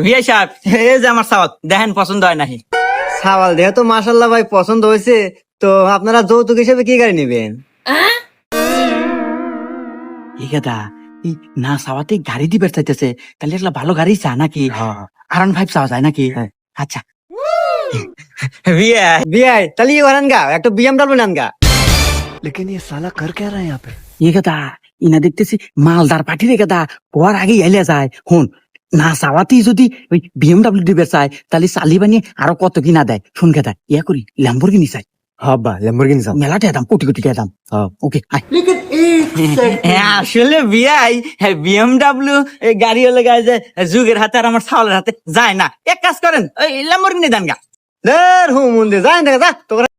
Vi সাহেব, এই যে আমার সাওয়াত দেখেন পছন্দ হয় নাকি? সাওয়াল দেখে তো মাশাল্লাহ ভাই পছন্দ হয়েছে। তো আপনারা যৌতুক হিসেবে কি গাড়ি নেবেন? ঠিক আছে, এই না সাওয়াতে গাড়ি দিবে চাইতেছে, তাহলে একটা ভালো গাড়ি চা নাকি? R15 চাওয়া যায় নাকি? হ্যাঁ। আচ্ছা ভিআই, বিআই তাহলে ই করেন গা, একটা বিএমডব্লিউ নেন গা। এই কথা ইনা দেখতেছি মালদার পাঠি রে কথা, পর আগে এলে যায় হন। না চাওয়াতেই যদি ওই BMW দিবে চায়, তাহলে চালি বানিয়ে আরো কত কিনা দেয়। শুন কথা ইয়া করি ল্যাম্বরগিনি চাই, হবা ল্যাম্বরগিনি চাও? মেলাতে দাম, কোটি কোটি টাকা দাম। হ্যাঁ। ওকে আসলে বিআই BMW গাড়ি হলে গায়ে যে যুগের হাতে আর আমার ছাওয়ালের হাতে যায় না। এক কাজ করেন, ওই ল্যাম্বরগিনি দেন গা। দের হুম মন্দির যাই দেখা যা তোরা।